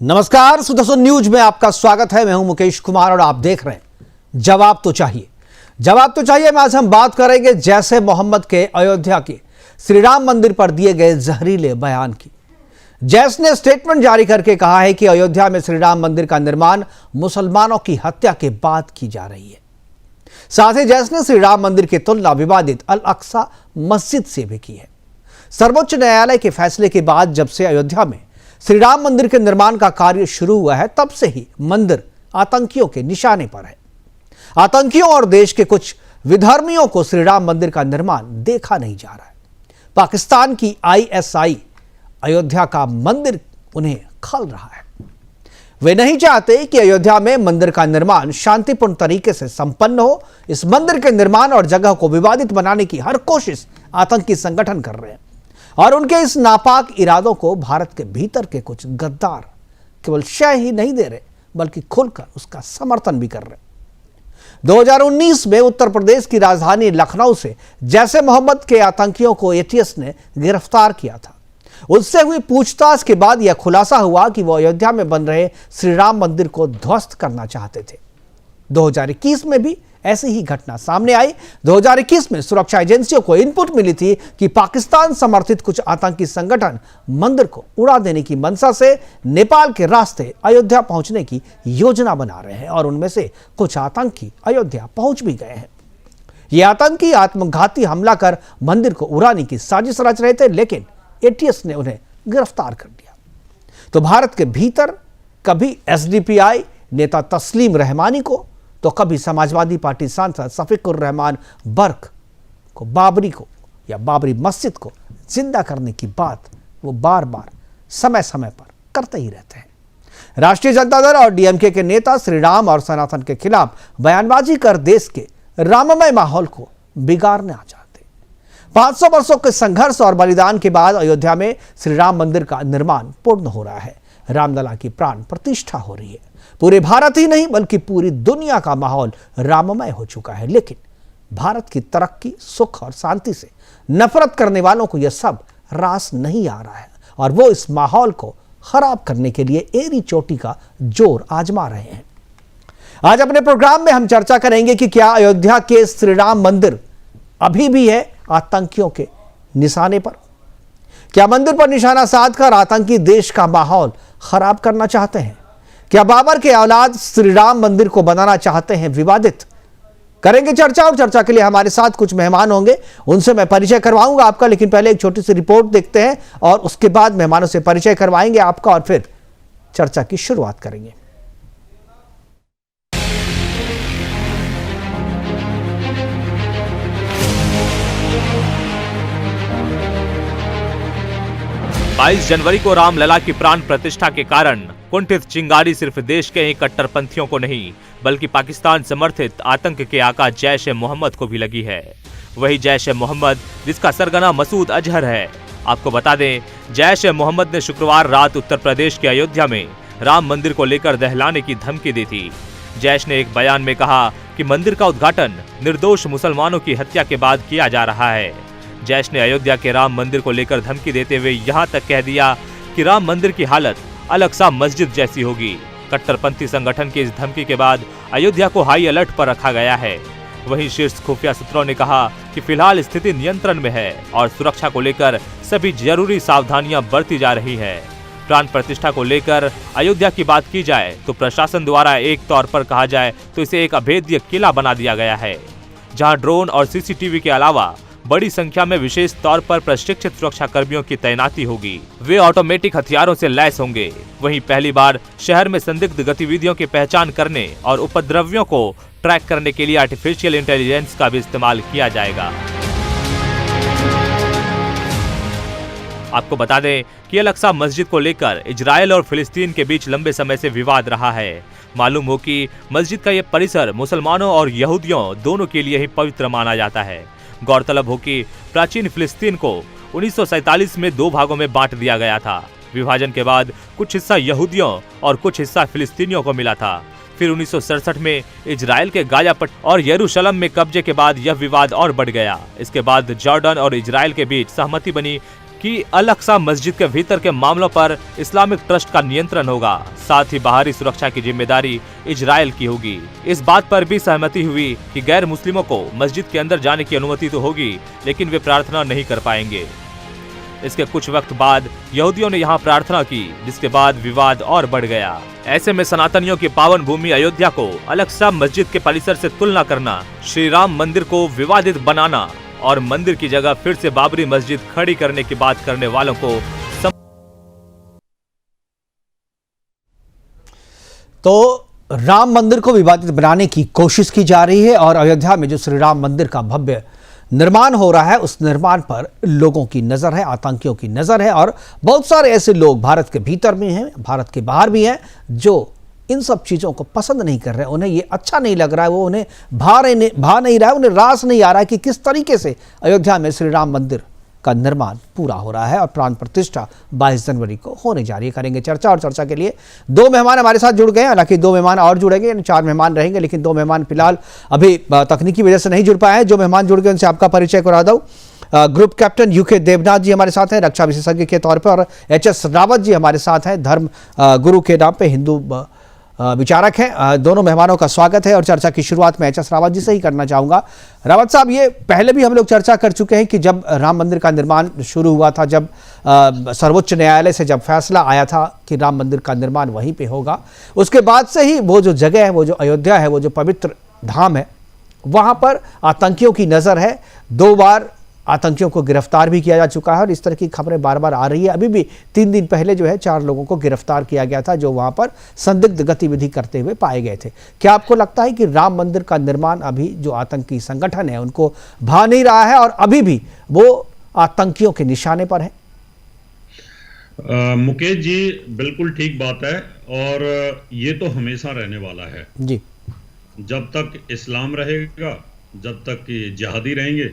नमस्कार, सुदर्शन न्यूज में आपका स्वागत है। मैं हूं मुकेश कुमार और आप देख रहे हैं जवाब तो चाहिए। जवाब तो चाहिए में आज हम बात करेंगे जैश ए मोहम्मद के अयोध्या के श्री राम मंदिर पर दिए गए जहरीले बयान की। जैश ने स्टेटमेंट जारी करके कहा है कि अयोध्या में श्री राम मंदिर का निर्माण मुसलमानों की हत्या के बाद की जा रही है। साथ ही जैश ने श्री राम मंदिर की तुलना विवादित अल अक्सा मस्जिद से भी की है। सर्वोच्च न्यायालय के फैसले के बाद जब से अयोध्या में श्री राम मंदिर के निर्माण का कार्य शुरू हुआ है, तब से ही मंदिर आतंकियों के निशाने पर है। आतंकियों और देश के कुछ विधर्मियों को श्री राम मंदिर का निर्माण देखा नहीं जा रहा है। पाकिस्तान की आईएसआई अयोध्या का मंदिर उन्हें खल रहा है। वे नहीं चाहते कि अयोध्या में मंदिर का निर्माण शांतिपूर्ण तरीके से संपन्न हो। इस मंदिर के निर्माण और जगह को विवादित बनाने की हर कोशिश आतंकी संगठन कर रहे हैं और उनके इस नापाक इरादों को भारत के भीतर के कुछ गद्दार केवल शय ही नहीं दे रहे, बल्कि खुलकर उसका समर्थन भी कर रहे। 2019 में उत्तर प्रदेश की राजधानी लखनऊ से जैश ए मोहम्मद के आतंकियों को एटीएस ने गिरफ्तार किया था। उससे हुई पूछताछ के बाद यह खुलासा हुआ कि वो अयोध्या में बन रहे श्री राम मंदिर को ध्वस्त करना चाहते थे। 2021 में भी ऐसी ही घटना सामने आई। 2021 में सुरक्षा एजेंसियों को इनपुट मिली थी कि पाकिस्तान समर्थित कुछ आतंकी संगठन मंदिर को उड़ा देने की मंशा से नेपाल के रास्ते अयोध्या पहुंचने की योजना बना रहे हैं और उनमें से कुछ आतंकी अयोध्या पहुंच भी गए हैं। ये आतंकी आत्मघाती हमला कर मंदिर को उड़ाने की साजिश रच रहे थे, लेकिन एटीएस ने उन्हें गिरफ्तार कर लिया। तो भारत के भीतर कभी एसडीपीआई नेता तस्लीम रहमानी को, तो कभी समाजवादी पार्टी सांसद शफीकुर रहमान बर्क को बाबरी को या बाबरी मस्जिद को जिंदा करने की बात वो बार बार समय समय पर करते ही रहते हैं। राष्ट्रीय जनता दल और डीएमके के नेता श्री राम और सनातन के खिलाफ बयानबाजी कर देश के राममय माहौल को बिगाड़ना चाहते। 500 वर्षों के संघर्ष और बलिदान के बाद अयोध्या में श्री राम मंदिर का निर्माण पूर्ण हो रहा है। रामलला की प्राण प्रतिष्ठा हो रही है। पूरे भारत ही नहीं बल्कि पूरी दुनिया का माहौल राममय हो चुका है, लेकिन भारत की तरक्की, सुख और शांति से नफरत करने वालों को यह सब रास नहीं आ रहा है और वो इस माहौल को खराब करने के लिए एड़ी चोटी का जोर आजमा रहे हैं। आज अपने प्रोग्राम में हम चर्चा करेंगे कि क्या अयोध्या के श्री राम मंदिर अभी भी है आतंकियों के निशाने पर? क्या मंदिर पर निशाना साधकर आतंकी देश का माहौल खराब करना चाहते हैं? क्या बाबर के औलाद श्री राम मंदिर को बनाना चाहते हैं विवादित? करेंगे चर्चा और चर्चा के लिए हमारे साथ कुछ मेहमान होंगे, उनसे मैं परिचय करवाऊंगा आपका, लेकिन पहले एक छोटी सी रिपोर्ट देखते हैं और उसके बाद मेहमानों से परिचय करवाएंगे आपका और फिर चर्चा की शुरुआत करेंगे। बाईस जनवरी को रामलला की प्राण प्रतिष्ठा के कारण कुंठित चिंगारी सिर्फ देश के ही कट्टरपंथियों को नहीं बल्कि पाकिस्तान समर्थित आतंक के आका जैश ए मोहम्मद को भी लगी है। वही जैश ए मोहम्मद जिसका सरगना मसूद अजहर है। आपको बता दें, जैश ए मोहम्मद ने शुक्रवार रात उत्तर प्रदेश के अयोध्या में राम मंदिर को लेकर दहलाने की धमकी दी थी। जैश ने एक बयान में कहा कि मंदिर का उद्घाटन निर्दोष मुसलमानों की हत्या के बाद किया जा रहा है। जैश ने अयोध्या के राम मंदिर को लेकर धमकी देते हुए यहां तक कह दिया कि राम मंदिर की हालत अल अक्सा मस्जिद जैसी होगी। कट्टरपंथी संगठन की इस धमकी के बाद अयोध्या को हाई अलर्ट पर रखा गया है। वहीं शीर्ष खुफिया सूत्रों ने कहा कि फिलहाल स्थिति नियंत्रण में है और सुरक्षा को लेकर सभी जरूरी सावधानियां बरती जा रही है। प्राण प्रतिष्ठा को लेकर अयोध्या की बात की जाए तो प्रशासन द्वारा एक तौर पर कहा जाए तो इसे एक अभेद्य किला बना दिया गया है, जहां ड्रोन और सीसीटीवी के अलावा बड़ी संख्या में विशेष तौर पर प्रशिक्षित सुरक्षा कर्मियों की तैनाती होगी। वे ऑटोमेटिक हथियारों से लैस होंगे। वहीं पहली बार शहर में संदिग्ध गतिविधियों की पहचान करने और उपद्रवियों को ट्रैक करने के लिए आर्टिफिशियल इंटेलिजेंस का भी इस्तेमाल किया जाएगा। आपको बता दें कि अल अक्सा मस्जिद को लेकर इजराइल और फिलिस्तीन के बीच लंबे समय से विवाद रहा है। मालूम हो कि मस्जिद का यह परिसर मुसलमानों और यहूदियों दोनों के लिए ही पवित्र माना जाता है। गौरतलब हो कि प्राचीन फिलिस्तीन को 1947 में 2 भागों में बांट दिया गया था। विभाजन के बाद कुछ हिस्सा यहूदियों और कुछ हिस्सा फिलिस्तीनियों को मिला था। फिर 1967 में इजराइल के गाजा पट्टी और यरूशलेम में कब्जे के बाद यह विवाद और बढ़ गया। इसके बाद जॉर्डन और इजराइल के बीच सहमति बनी कि अल अक्सा मस्जिद के भीतर के मामलों पर इस्लामिक ट्रस्ट का नियंत्रण होगा, साथ ही बाहरी सुरक्षा की जिम्मेदारी इजराइल की होगी। इस बात पर भी सहमति हुई कि गैर मुस्लिमों को मस्जिद के अंदर जाने की अनुमति तो होगी, लेकिन वे प्रार्थना नहीं कर पाएंगे। इसके कुछ वक्त बाद यहूदियों ने यहाँ प्रार्थना की, जिसके बाद विवाद और बढ़ गया। ऐसे में सनातनियों की पावन भूमि अयोध्या को अल अक्सा मस्जिद के परिसर से तुलना करना, श्री राम मंदिर को विवादित बनाना और मंदिर की जगह फिर से बाबरी मस्जिद खड़ी करने की बात करने वालों को तो राम मंदिर को विवादित बनाने की कोशिश की जा रही है और अयोध्या में जो श्री राम मंदिर का भव्य निर्माण हो रहा है, उस निर्माण पर लोगों की नजर है, आतंकियों की नजर है और बहुत सारे ऐसे लोग भारत के भीतर भी हैं, भारत के बाहर भी हैं, जो इन सब चीज़ों को पसंद नहीं कर रहे। उन्हें ये अच्छा नहीं लग रहा है, वो उन्हें भा नहीं रहा है, उन्हें रास नहीं आ रहा है कि किस तरीके से अयोध्या में श्री राम मंदिर का निर्माण पूरा हो रहा है और प्राण प्रतिष्ठा 22 जनवरी को होने जा रही है। करेंगे चर्चा और चर्चा के लिए दो मेहमान हमारे साथ जुड़ गए हैं। हालांकि दो मेहमान और जुड़ेंगे, यानी 4 मेहमान रहेंगे, लेकिन 2 मेहमान फिलहाल अभी तकनीकी वजह से नहीं जुड़ पाए हैं। जो मेहमान जुड़ गए उनसे आपका परिचय करा दूं। ग्रुप कैप्टन यूके देवनाथ जी हमारे साथ हैं रक्षा विशेषज्ञ के तौर पर, और एचएस रावत जी हमारे साथ हैं धर्म गुरु के नाम पे हिंदू विचारक हैं। दोनों मेहमानों का स्वागत है और चर्चा की शुरुआत में एचएस रावत जी से ही करना चाहूँगा। रावत साहब, ये पहले भी हम लोग चर्चा कर चुके हैं कि जब राम मंदिर का निर्माण शुरू हुआ था, जब सर्वोच्च न्यायालय से जब फैसला आया था कि राम मंदिर का निर्माण वहीं पे होगा, उसके बाद से ही वो जो जगह है, वो जो अयोध्या है, वो जो पवित्र धाम है, वहाँ पर आतंकियों की नज़र है। 2 बार आतंकियों को गिरफ्तार भी किया जा चुका है और इस तरह की खबरें बार बार आ रही है। अभी भी 3 दिन पहले जो है 4 लोगों को गिरफ्तार किया गया था, जो वहां पर संदिग्ध गतिविधि करते हुए पाए गए थे। क्या आपको लगता है कि राम मंदिर का निर्माण अभी जो आतंकी संगठन है उनको भा नहीं रहा है और अभी भी वो आतंकियों के निशाने पर है? मुकेश जी, बिल्कुल ठीक बात है और ये तो हमेशा रहने वाला है जी। जब तक इस्लाम रहेगा, जब तक जिहादी रहेंगे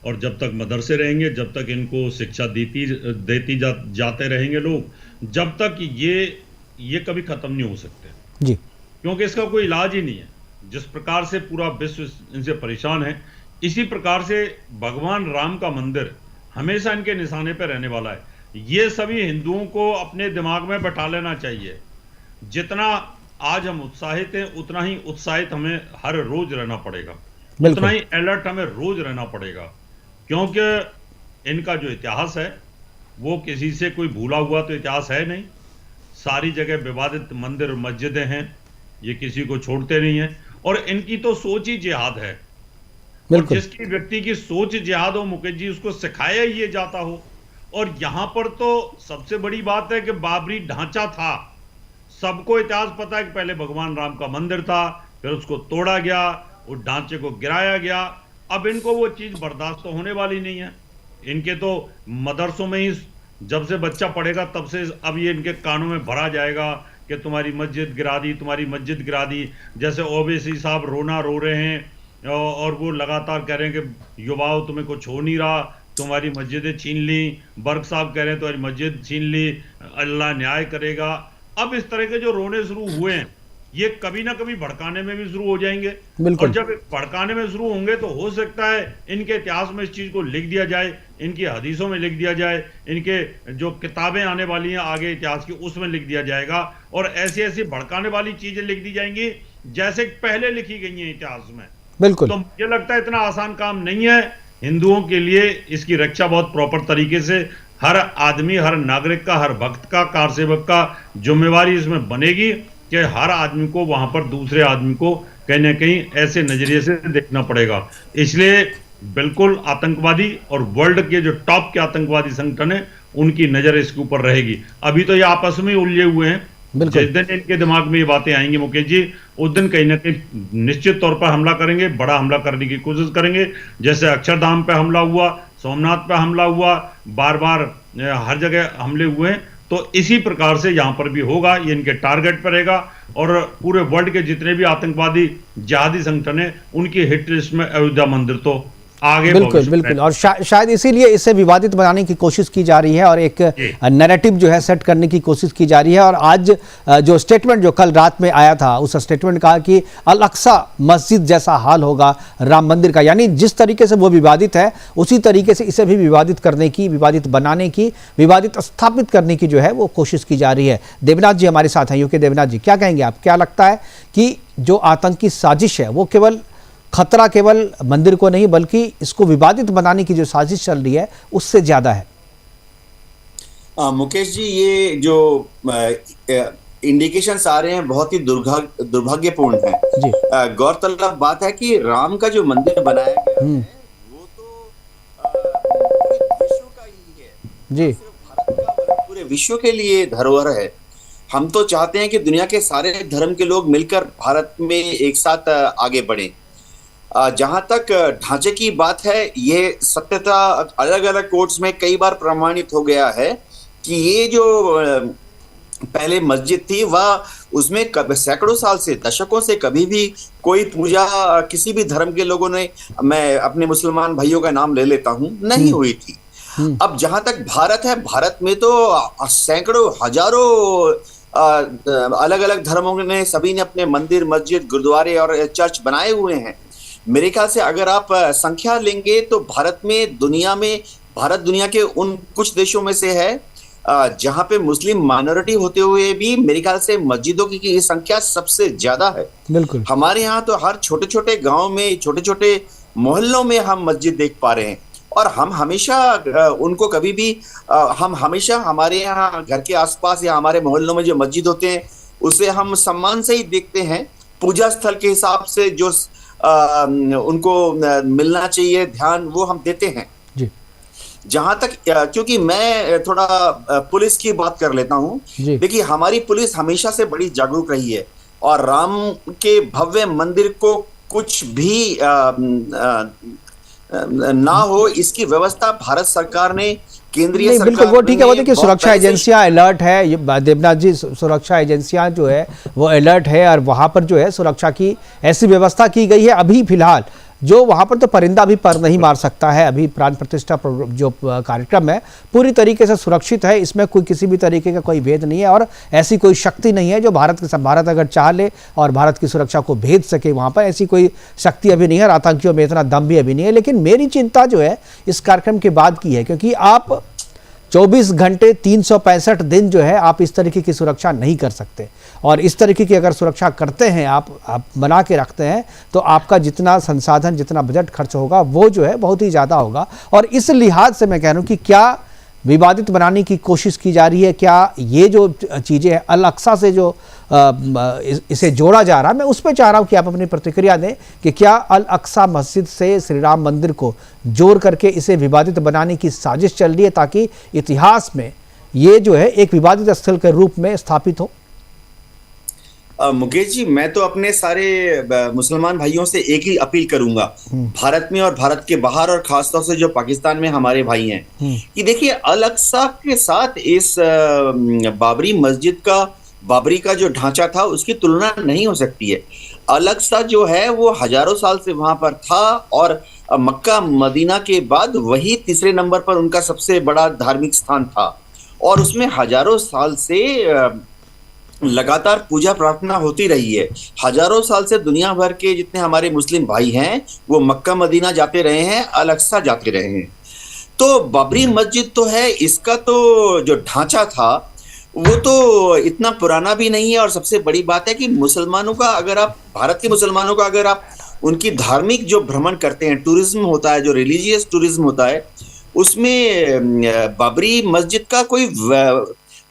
और जब तक मदरसे रहेंगे, जब तक इनको शिक्षा देती जाते रहेंगे लोग, जब तक ये कभी खत्म नहीं हो सकते जी, क्योंकि इसका कोई इलाज ही नहीं है। जिस प्रकार से पूरा विश्व इनसे परेशान है, इसी प्रकार से भगवान राम का मंदिर हमेशा इनके निशाने पर रहने वाला है। ये सभी हिंदुओं को अपने दिमाग में बैठा लेना चाहिए। जितना आज हम उत्साहित हैं, उतना ही उत्साहित हमें हर रोज रहना पड़ेगा, उतना ही अलर्ट हमें रोज रहना पड़ेगा, क्योंकि इनका जो इतिहास है वो किसी से कोई भूला हुआ तो इतिहास है नहीं। सारी जगह विवादित मंदिर और मस्जिदें हैं, ये किसी को छोड़ते नहीं हैं और इनकी तो सोच ही जिहाद है। और जिसकी व्यक्ति की सोच जिहाद हो मुकेश जी, उसको सिखाया ही ये जाता हो। और यहां पर तो सबसे बड़ी बात है कि बाबरी ढांचा था, सबको इतिहास पता है कि पहले भगवान राम का मंदिर था, फिर उसको तोड़ा गया, उस ढांचे को गिराया गया। अब इनको वो चीज बर्दाश्त तो होने वाली नहीं है। इनके तो मदरसों में ही जब से बच्चा पढ़ेगा तब से अब ये इनके कानों में भरा जाएगा कि तुम्हारी मस्जिद गिरा दी, तुम्हारी मस्जिद गिरा दी। जैसे ओवैसी साहब रोना रो रहे हैं और वो लगातार कह रहे हैं कि युवाओं तुम्हें कुछ हो नहीं रहा, तुम्हारी मस्जिदें छीन ली। बर्ग साहब कह रहे हैं तुम्हारी मस्जिद छीन ली, अल्लाह न्याय करेगा। अब इस तरह के जो रोने शुरू हुए हैं, ये कभी ना कभी भड़काने में भी शुरू हो जाएंगे। और जब भड़काने में शुरू होंगे तो हो सकता है इनके इतिहास में इस चीज को लिख दिया जाए, इनकी हदीसों में लिख दिया जाए, इनके जो किताबें आने वाली हैं आगे इतिहास की उसमें लिख दिया जाएगा और ऐसी ऐसी भड़काने वाली चीजें लिख दी जाएंगी जैसे पहले लिखी गई हैं इतिहास में। बिल्कुल। तो मुझे लगता है इतना आसान काम नहीं है। हिंदुओं के लिए इसकी रक्षा बहुत प्रॉपर तरीके से हर आदमी, हर नागरिक का, हर भक्त का, कारसेवक का जिम्मेवारी इसमें बनेगी कि हर आदमी को वहां पर दूसरे आदमी को कहीं ना कहीं ऐसे नजरिए से देखना पड़ेगा। इसलिए बिल्कुल आतंकवादी और वर्ल्ड के जो टॉप के आतंकवादी संगठन है उनकी नजर इसके ऊपर रहेगी। अभी तो ये आपस में उलझे हुए हैं, जिस दिन इनके दिमाग में ये बातें आएंगी मुकेश जी, उस दिन कहीं ना कहीं निश्चित तौर पर हमला करेंगे, बड़ा हमला करने की कोशिश करेंगे। जैसे अक्षरधाम पे हमला हुआ, सोमनाथ पे हमला हुआ, बार बार हर जगह हमले हुए हैं, तो इसी प्रकार से यहां पर भी होगा। ये इनके टारगेट पर रहेगा और पूरे वर्ल्ड के जितने भी आतंकवादी जिहादी संगठन है उनकी हिट लिस्ट में अयोध्या मंदिर तो आगे बिल्कुल बिल्कुल, और शायद इसीलिए इसे विवादित बनाने की कोशिश की जा रही है और एक नैरेटिव जो है सेट करने की कोशिश की जा रही है। और आज जो स्टेटमेंट जो कल रात में आया था, उस स्टेटमेंट कहा कि अल अक्सा मस्जिद जैसा हाल होगा राम मंदिर का, यानी जिस तरीके से वो विवादित है उसी तरीके से इसे भी विवादित करने की, विवादित बनाने की, विवादित स्थापित करने की जो है वो कोशिश की जा रही है। देवनाथ जी हमारे साथ हैं। यूके देवनाथ जी, क्या कहेंगे आप? क्या लगता है कि जो आतंकी साजिश है वो केवल खतरा केवल मंदिर को नहीं बल्कि इसको विवादित बनाने की जो साजिश चल रही है उससे ज्यादा है? मुकेश जी, ये जो इंडिकेशंस आ रहे हैं बहुत ही दुर्भाग्यपूर्ण है। गौरतलब बात है कि राम का जो मंदिर बनाया गया है वो तो पूरे विश्व का ही है जी, सिर्फ भारत का पूरे विश्व के लिए धरोहर है। हम तो चाहते हैं कि दुनिया के सारे धर्म के लोग मिलकर भारत में एक साथ आगे बढ़े। जहां तक ढांचे की बात है, ये सत्यता अलग अलग कोर्ट्स में कई बार प्रमाणित हो गया है कि ये जो पहले मस्जिद थी वह उसमें सैकड़ों साल से, दशकों से कभी भी कोई पूजा किसी भी धर्म के लोगों ने, मैं अपने मुसलमान भाइयों का नाम ले लेता हूं, नहीं हुई थी। अब जहां तक भारत है, भारत में तो सैकड़ों हजारों अलग अलग धर्मों ने, सभी ने अपने मंदिर, मस्जिद, गुरुद्वारे और चर्च बनाए हुए हैं। मेरे ख्याल से अगर आप संख्या लेंगे तो भारत दुनिया के उन कुछ देशों में से है जहां पे मुस्लिम माइनॉरिटी होते हुए भी मेरे ख्याल से मस्जिदों की संख्या सबसे ज्यादा है। बिल्कुल, हमारे यहाँ तो हर छोटे छोटे गांव में, छोटे छोटे मोहल्लों में हम मस्जिद देख पा रहे हैं और हम हमेशा उनको कभी भी हम हमेशा हमारे यहाँ घर के आसपास या हमारे मोहल्लों में जो मस्जिद होते हैं उसे हम सम्मान से ही देखते हैं। पूजा स्थल के हिसाब से जो उनको मिलना चाहिए ध्यान, वो हम देते हैं जी। जहां तक, क्योंकि मैं थोड़ा पुलिस की बात कर लेता हूं, देखिए हमारी पुलिस हमेशा से बड़ी जागरूक रही है और राम के भव्य मंदिर को कुछ भी ना हो इसकी व्यवस्था भारत सरकार ने, केंद्रीय सरकार, बिल्कुल वो ठीक है। वो देखिए सुरक्षा एजेंसियां अलर्ट है, देवनाथ जी, सुरक्षा एजेंसियां जो है वो अलर्ट है और वहां पर जो है सुरक्षा की ऐसी व्यवस्था की गई है। अभी फिलहाल जो वहां पर तो परिंदा भी पर नहीं मार सकता है। अभी प्राण प्रतिष्ठा जो कार्यक्रम है पूरी तरीके से सुरक्षित है, इसमें कोई किसी भी तरीके का कोई भेद नहीं है और ऐसी कोई शक्ति नहीं है जो भारत अगर चाह ले और भारत की सुरक्षा को भेद सके, वहां पर ऐसी कोई शक्ति अभी नहीं है और आतंकियों में इतना दम भी अभी नहीं है। लेकिन मेरी चिंता जो है इस कार्यक्रम के बाद की है, क्योंकि आप 24 घंटे 365 दिन जो है आप इस तरीके की सुरक्षा नहीं कर सकते और इस तरीके की अगर सुरक्षा करते हैं आप बना के रखते हैं तो आपका जितना संसाधन, जितना बजट खर्च होगा वो जो है बहुत ही ज़्यादा होगा। और इस लिहाज से मैं कह रहा हूँ कि क्या विवादित बनाने की कोशिश की जा रही है, क्या ये जो चीज़ें हैं अल अक्सा से जो इसे जोड़ा जा रहा है, मैं उस पर चाह रहा हूँ कि आप अपनी प्रतिक्रिया दें कि क्या अल अक्सा मस्जिद से श्री राम मंदिर को जोड़ करके इसे विवादित बनाने की साजिश चल रही है ताकि इतिहास में ये जो है एक विवादित स्थल के रूप में स्थापित हो? मुकेश जी, मैं तो अपने सारे मुसलमान भाइयों से एक ही अपील करूंगा, भारत में और भारत के बाहर और खासतौर से जो पाकिस्तान में हमारे भाई हैं, कि देखिए अल अक्सा के साथ इस बाबरी का जो ढांचा था उसकी तुलना नहीं हो सकती है। अल अक्सा जो है वो हजारों साल से वहां पर था और मक्का मदीना के बाद वही तीसरे नंबर पर उनका सबसे बड़ा धार्मिक स्थान था और उसमें हजारों साल से लगातार पूजा प्रार्थना होती रही है। हजारों साल से दुनिया भर के जितने हमारे मुस्लिम भाई हैं वो मक्का मदीना जाते रहे हैं, अल अक्सा जाते रहे हैं। तो बाबरी मस्जिद तो है, इसका तो जो ढांचा था वो तो इतना पुराना भी नहीं है और सबसे बड़ी बात है कि मुसलमानों का, अगर आप भारत के मुसलमानों का अगर आप उनकी धार्मिक जो भ्रमण करते हैं, टूरिज्म होता है, जो रिलीजियस टूरिज्म होता है, उसमें बाबरी मस्जिद का कोई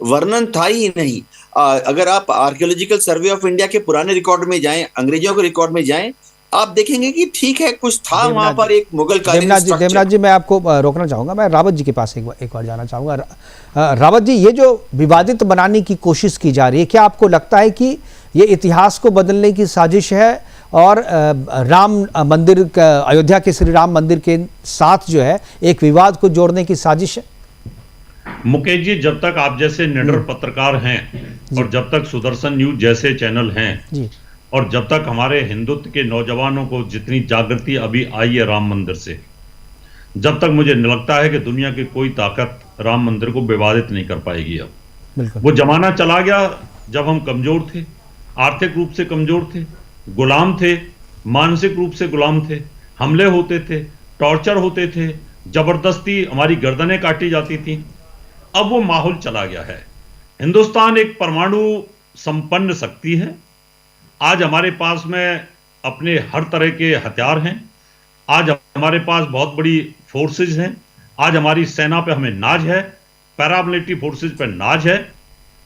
वर्णन था ही नहीं। अगर आप आर्कियोलॉजिकल सर्वे ऑफ इंडिया के पुराने रिकॉर्ड में जाएं, अंग्रेजों के रिकॉर्ड में जाएं, आप देखेंगे कि ठीक है कुछ था वहां पर एक मुगल कालीन स्ट्रक्चर। देवनाथ जी, मैं आपको रोकना चाहूंगा, मैं रावत जी के पास एक बार जाना चाहूंगा। रावत जी, ये जो विवादित बनाने की कोशिश की जा रही है, क्या आपको लगता है कि ये इतिहास को बदलने की साजिश है और राम मंदिर, अयोध्या के श्री राम मंदिर के साथ जो है एक विवाद को जोड़ने की साजिश है? मुकेश जी, जब तक आप जैसे निडर पत्रकार हैं और जब तक सुदर्शन न्यूज जैसे चैनल हैं और जब तक हमारे हिंदुत्व के नौजवानों को जितनी जागृति अभी आई है राम मंदिर से, जब तक मुझे लगता है कि दुनिया की कोई ताकत राम मंदिर को विवादित नहीं कर पाएगी। अब वो जमाना चला गया जब हम कमजोर थे, आर्थिक रूप से कमजोर थे, गुलाम थे, मानसिक रूप से गुलाम थे, हमले होते थे, टॉर्चर होते थे, जबरदस्ती हमारी गर्दनें काटी जाती थी। अब वो माहौल चला गया है। हिंदुस्तान एक परमाणु संपन्न शक्ति है। आज हमारे पास में अपने हर तरह के हथियार हैं। आज हमारे पास बहुत बड़ी फोर्सेज हैं। आज हमारी सेना पे हमें नाज है, पैरामिलिट्री फोर्सेज पे नाज है।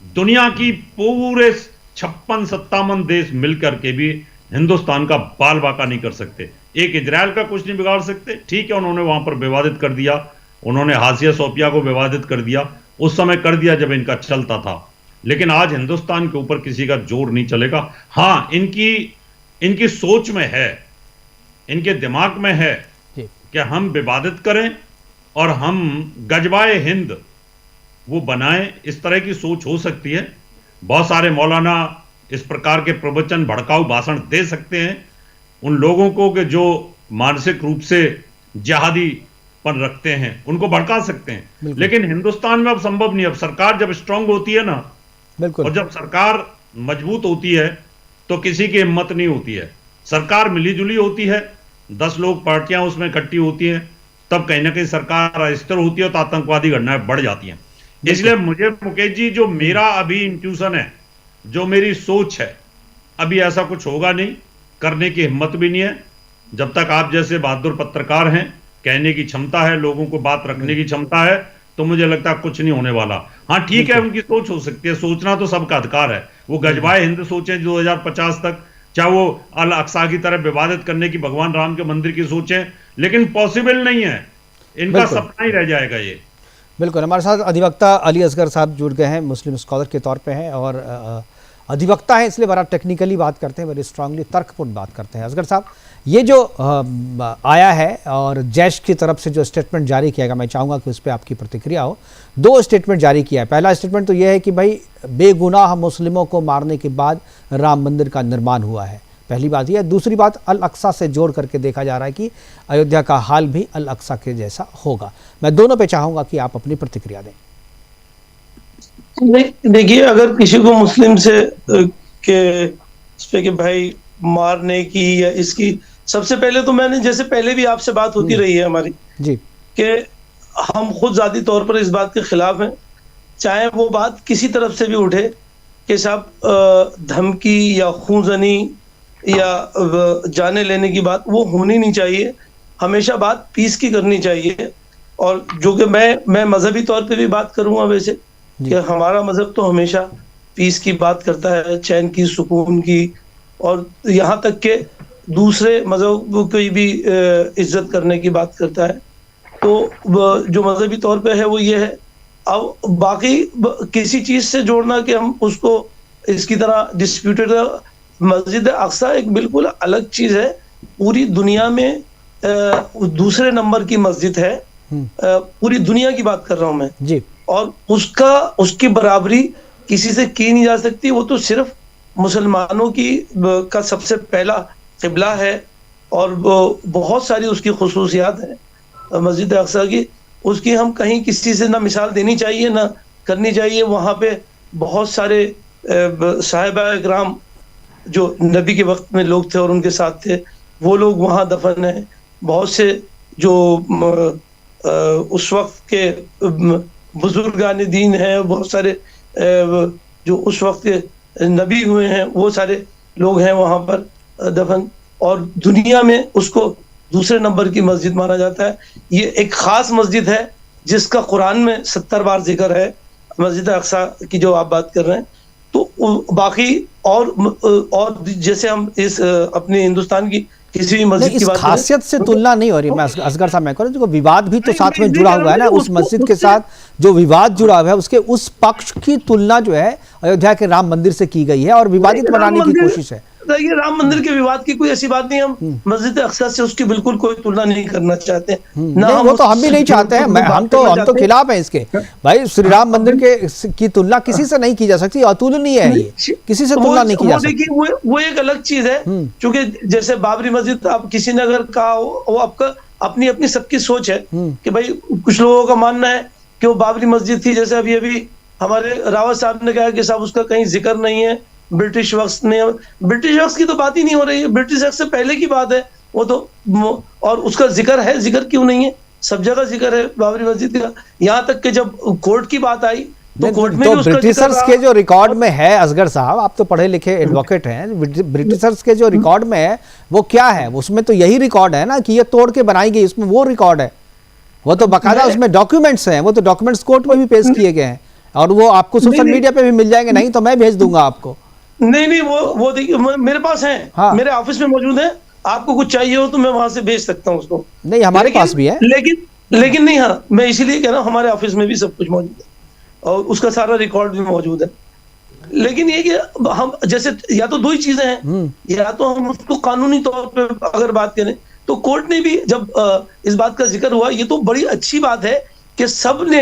दुनिया की पूरे 56-57 देश मिलकर के भी हिंदुस्तान का बाल बाका नहीं कर सकते। एक इजराइल का कुछ नहीं बिगाड़ सकते। ठीक है, उन्होंने वहां पर विवादित कर दिया, उन्होंने हाशिया सोफिया को विवादित कर दिया, उस समय कर दिया जब इनका चलता था। लेकिन आज हिंदुस्तान के ऊपर किसी का जोर नहीं चलेगा। हाँ, इनकी सोच में है, इनके दिमाग में है कि हम विवादित करें और हम गजबाए हिंद वो बनाएं। इस तरह की सोच हो सकती है। बहुत सारे मौलाना इस प्रकार के प्रवचन, भड़काऊ भाषण दे सकते हैं उन लोगों को कि जो मानसिक रूप से जिहादी पर रखते हैं, उनको भड़का सकते हैं। लेकिन हिंदुस्तान में अब संभव नहीं। अब सरकार जब स्ट्रांग होती है ना, और जब सरकार मजबूत होती है तो किसी की हिम्मत नहीं होती है। सरकार मिलीजुली होती है, 10 लोग पार्टियां उसमें इकट्ठी होती हैं, तब कहीं ना कहीं सरकार अस्थिर होती है तो आतंकवादी घटनाएं बढ़ जाती हैं। इसलिए मुझे मुकेश जी, जो मेरा अभी इंट्यूशन है, जो मेरी सोच है, अभी ऐसा कुछ होगा नहीं, करने की हिम्मत भी नहीं है। जब तक आप जैसे बहादुर पत्रकार हैं, कहने की क्षमता है, लोगों को बात रखने की क्षमता है, तो मुझे लगता है कुछ नहीं होने वाला। हाँ ठीक है, उनकी सोच हो सकती है, सोचना तो सबका अधिकार है। वो गजबाए हिंद सोचें 2050 तक, चाहे वो अल अक्सा की तरह विवादित करने की भगवान राम के मंदिर की सोचें, लेकिन पॉसिबल नहीं है। इनका सपना ही रह जाएगा ये। बिल्कुल। हमारे साथ अधिवक्ता अली असगर साहब जुड़ गए हैं, मुस्लिम स्कॉलर के तौर पे हैं और अधिवक्ता हैं, इसलिए बड़ा टेक्निकली बात करते हैं, बड़ी स्ट्रांगली तर्कपूर्ण बात करते हैं। असगर साहब, ये जो आया है और जैश की तरफ से जो स्टेटमेंट जारी किया गया, मैं चाहूँगा कि उस पर आपकी प्रतिक्रिया हो। 2 स्टेटमेंट जारी किया है। पहला स्टेटमेंट तो यह है कि भाई बेगुनाह मुस्लिमों को मारने के बाद राम मंदिर का निर्माण हुआ है, पहली बात यह है। दूसरी बात, अल अक्सा से जोड़ करके देखा जा रहा है कि अयोध्या का हाल भी अल अक्सा के जैसा होगा। मैं दोनों पे चाहूँगा कि आप अपनी प्रतिक्रिया दें। देखिए, अगर किसी को मुस्लिम से के इस पे कि भाई मारने की या इसकी, सबसे पहले तो मैंने, जैसे पहले भी आपसे बात होती रही है हमारी जी, कि हम खुद जाती तौर पर इस बात के खिलाफ हैं, चाहे वो बात किसी तरफ से भी उठे कि साहब धमकी या खूंजनी या जाने लेने की बात वो होनी नहीं चाहिए। हमेशा बात पीस की करनी चाहिए। और जो कि मैं मजहबी तौर पे भी बात करूंगा वैसे कि हमारा मजहब तो हमेशा पीस की बात करता है, चैन की, सुकून की, और यहाँ तक के दूसरे मजहब की भी इज्जत करने की बात करता है। तो जो मजहबी तौर पे है वो ये है। अब बाकी किसी चीज से जोड़ना कि हम उसको इसकी तरह डिस्प्यूटेड, मस्जिद अक्सा एक बिल्कुल अलग चीज है। पूरी दुनिया में दूसरे नंबर की मस्जिद है, पूरी दुनिया की बात कर रहा हूं मैं जी। और उसकी बराबरी किसी से की नहीं जा सकती। वो तो सिर्फ मुसलमानों का सबसे पहला क़िबला है और बहुत सारी उसकी खुसूसियात हैं मस्जिद अक्सा की। उसकी हम कहीं किसी से ना मिसाल देनी चाहिए ना करनी चाहिए। वहाँ पे बहुत सारे साहिबा इकराम जो नबी के वक्त में लोग थे और उनके साथ थे, वो लोग वहाँ दफन हैं। बहुत से जो उस वक्त के बुजुर्गान दीन हैं, बहुत सारे जो उस वक्त के नबी हुए हैं, वो सारे लोग हैं वहाँ पर दफन। और दुनिया में उसको दूसरे नंबर की मस्जिद माना जाता है। ये एक खास मस्जिद है जिसका कुरान में 70 बार जिक्र है, मस्जिद अक्सा की जो आप बात कर रहे हैं। तो बाकी और जैसे हम इस अपने हिंदुस्तान की किसी भी मस्जिद की बात करें, खासियत से तुलना नहीं हो रही। मैं असगर साहब मैं कह रहा हूं, विवाद भी तो साथ में जुड़ा हुआ है ना, उस मस्जिद के साथ जो विवाद जुड़ा हुआ है उसके उस पक्ष की तुलना जो है अयोध्या के राम मंदिर से की गई है और विवादित बनाने की कोशिश है। ये राम मंदिर के विवाद की कोई ऐसी बात नहीं। हम मस्जिद अक्सा से उसकी बिल्कुल कोई तुलना नहीं करना चाहते ना। वो तो हम भी नहीं चाहते हैं, हम तो खिलाफ हैं इसके। भाई श्री राम मंदिर की तुलना किसी से नहीं की जा सकती, अतुलनीय है ये, किसी से तुलना नहीं की जा सकती। वो एक अलग चीज है। क्योंकि जैसे बाबरी मस्जिद आप किसी ने अगर कहा वो अपनी अपनी सबकी सोच है कि भाई कुछ लोगों का मानना है कि वो बाबरी मस्जिद थी, जैसे अभी अभी हमारे रावत साहब ने कहा कि साहब उसका कहीं जिक्र नहीं है, ब्रिटिश वक्त ने, ब्रिटिश वक्त की तो बात ही नहीं हो रही है, ब्रिटिश वक्त से पहले की बात है वो तो, और उसका जिक्र है, जिक्र क्यों नहीं है, सब जगह जिक्र है बाबरी मस्जिद का। यहाँ तक कि जब कोर्ट की बात आई तो कोर्ट में तो भी उसका ब्रिटिशर्स के जो रिकॉर्ड में है, असगर साहब आप तो पढ़े लिखे एडवोकेट हैं, ब्रिटिशर्स के जो रिकॉर्ड में है वो क्या है? उसमें तो यही रिकॉर्ड है ना कि ये तोड़ के बनाई गई, उसमें वो रिकॉर्ड है, वो तो बाकायदा उसमें डॉक्यूमेंट्स हैं, वो तो डॉक्यूमेंट्स कोर्ट में भी पेश किए गए हैं और वो आपको सोशल मीडिया पे भी मिल जाएंगे, नहीं तो मैं भेज दूंगा आपको। नहीं वो देखिए मेरे पास है, हाँ। मेरे ऑफिस में मौजूद है, आपको कुछ चाहिए हो तो मैं वहां से भेज सकता हूँ उसको। नहीं हमारे पास भी है, लेकिन नहीं, हाँ मैं इसीलिए कह रहा हूँ हमारे ऑफिस में भी सब कुछ मौजूद है और उसका सारा रिकॉर्ड भी मौजूद है। लेकिन ये कि हम जैसे या तो दो ही चीजें हैं, या तो हम उसको कानूनी तौर पे अगर बात करें तो कोर्ट ने भी जब इस बात का जिक्र हुआ, ये तो बड़ी अच्छी बात है कि सबने,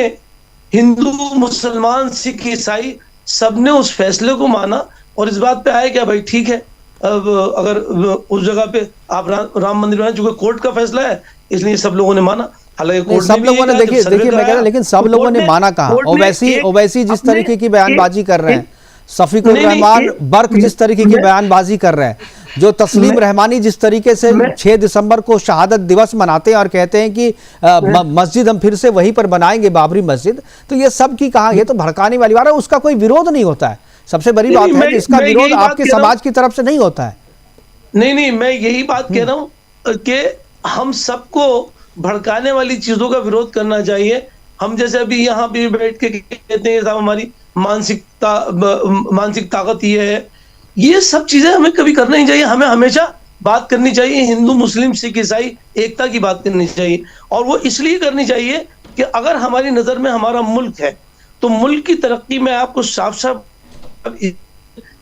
हिंदू मुसलमान सिख ईसाई सबने उस फैसले को माना और इस बात पे आए कि भाई ठीक है, अब अगर उस जगह पे आप राम मंदिर बनाए, चूंकि कोर्ट का फैसला है इसलिए सब लोगों ने माना। हालांकि सब लोगों ने देखिए मैं कह रहा, लेकिन सब लोगों ने माना कहा। ओवैसी जिस तरीके की बयानबाजी कर रहे हैं, शफीकुर रहमान बर्क जिस तरीके की बयानबाजी कर रहे हैं, जो तस्लीम रहमानी जिस तरीके से 6 दिसंबर को शहादत दिवस मनाते हैं और कहते हैं कि मस्जिद हम फिर से वहीं पर बनाएंगे, बाबरी मस्जिद, तो ये सब की कहा, ये तो भड़काने वाली बात है, उसका कोई विरोध नहीं होता है। सबसे बड़ी बात है कि इसका विरोध आपके समाज की तरफ से नहीं होता है। नहीं मैं यही बात कह रहा हूं कि हम सबको भड़काने वाली चीजों का विरोध करना चाहिए। हम जैसे अभी यहाँ पे बैठ के कहते हैं साहब हमारी मानसिक ताकत ये है, ये सब चीजें हमें कभी करना नहीं चाहिए। हमें हमेशा बात करनी चाहिए हिंदू मुस्लिम सिख ईसाई एकता की बात करनी चाहिए, और वो इसलिए करनी चाहिए कि अगर हमारी नजर में हमारा मुल्क है तो मुल्क की तरक्की में आपको साफ साफ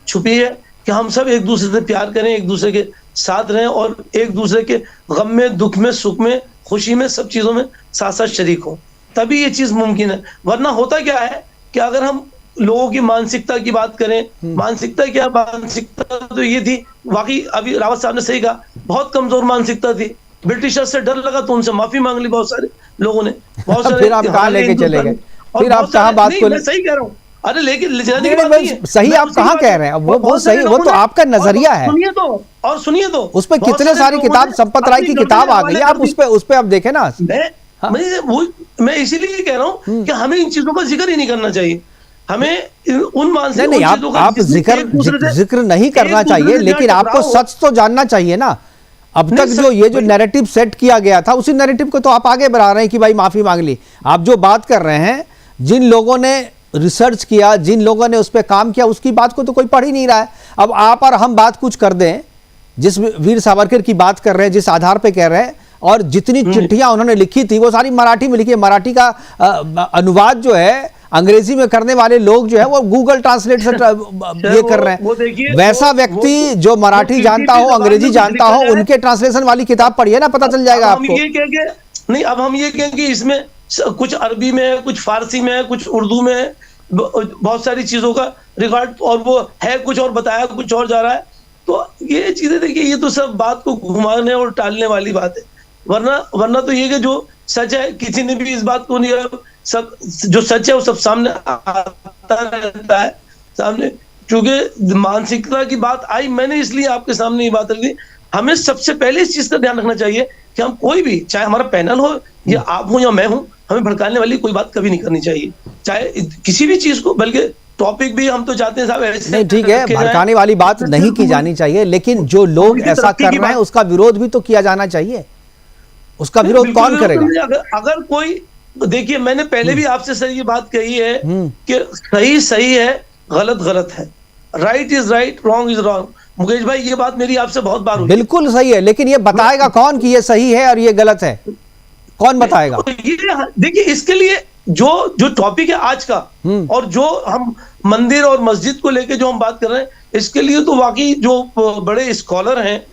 छुपी है कि हम सब एक दूसरे से प्यार करें, एक दूसरे के साथ रहें और एक दूसरे के गम में, दुख में, सुख में, खुशी में, सब चीजों में साथ साथ शरीक हो, तभी ये चीज मुमकिन है। वरना होता क्या है कि अगर हम लोगों की मानसिकता की बात करें, मानसिकता क्या, मानसिकता तो ये थी, वाकई अभी रावत साहब ने सही कहा, बहुत कमजोर मानसिकता थी, ब्रिटिशर्स से डर लगा तो उनसे माफी मांग ली बहुत सारे लोगों ने, बहुत सारे। फिर आप कहाँ लेके चले गए, फिर आप कहाँ बात को, मैं सही कह रहा हूँ, अरे लेकिन सही आप कहाँ कह रहे हैं, वो सही, वो तो आपका नजरिया है। सुनिए तो उस पर कितने सारी किताब, संपत राय की किताब आ गई, आप उस पे आप देखें ना। मैं इसीलिए कह रहा हूँ कि हमें इन चीजों का जिक्र ही नहीं करना चाहिए, हमें उन मानसिक नहीं आप जिक्र नहीं करना चाहिए, लेकिन आपको सच तो जानना चाहिए ना। अब तक जो ये जो नैरेटिव सेट किया गया था, उसी नैरेटिव को तो आप आगे बढ़ा रहे हैं कि भाई माफी मांग ली। आप जो बात कर रहे हैं, जिन लोगों ने रिसर्च किया, जिन लोगों ने उस पर काम किया, उसकी बात को तो कोई पढ़ ही नहीं रहा है। अब आप और हम बात कुछ कर दें, जिस वीर सावरकर की बात कर रहे हैं, जिस आधार पे कह रहे हैं, और जितनी चिट्ठियां उन्होंने लिखी थी वो सारी मराठी में लिखी है। मराठी का अनुवाद जो है अंग्रेजी में करने वाले लोग जो है वो गूगल ट्रांसलेट से ये कर रहे हैं। वैसा व्यक्ति जो मराठी जानता हो, अंग्रेजी जानता हो, उनके ट्रांसलेशन वाली किताब पढ़िए ना, पता चल जाएगा आपको। नहीं, अब हम ये कहें कि इसमें कुछ अरबी में है, कुछ फारसी में है, कुछ उर्दू में है, बहुत सारी चीजों का रिकॉर्ड, और वो है कुछ और बताया कुछ और जा रहा है। तो ये चीजें देखिए, ये तो सब बात को घुमाने और टालने वाली बात है। वरना तो ये कि जो सच है, किसी ने भी इस बात को नहीं, सब जो सच है वो सब सामने आता रहता है सामने। क्योंकि मानसिकता की बात आई, मैंने इसलिए आपके सामने ये बात रखी। हमें सबसे पहले इस चीज का ध्यान रखना चाहिए कि हम कोई भी, चाहे हमारा पैनल हो या आप हो या मैं हूं, हमें भड़काने वाली कोई बात कभी नहीं करनी चाहिए, चाहे किसी भी चीज को। बल्कि टॉपिक भी हम तो चाहते हैं साहब ऐसे नहीं, ठीक है, भड़काने वाली बात नहीं की जानी चाहिए, लेकिन जो लोग ऐसा कर रहे हैं उसका विरोध भी तो किया जाना चाहिए। उसका विरोध कौन करेगा? अगर कोई, देखिए मैंने पहले भी आपसे सर ये बात कही है कि सही सही है, गलत गलत है, right is right, wrong is wrong. Mukesh भाई, ये बात मेरी आपसे बहुत बार हुई। बिल्कुल सही है, लेकिन ये बताएगा कौन कि ये सही है और ये गलत है? कौन बताएगा? ये देखिए, इसके लिए जो टॉपिक है आज का, और जो हम मंदिर और मस्जिद को लेके जो हम बात कर रहे हैं, इसके लिए तो वाकई जो बड़े स्कॉलर हैं,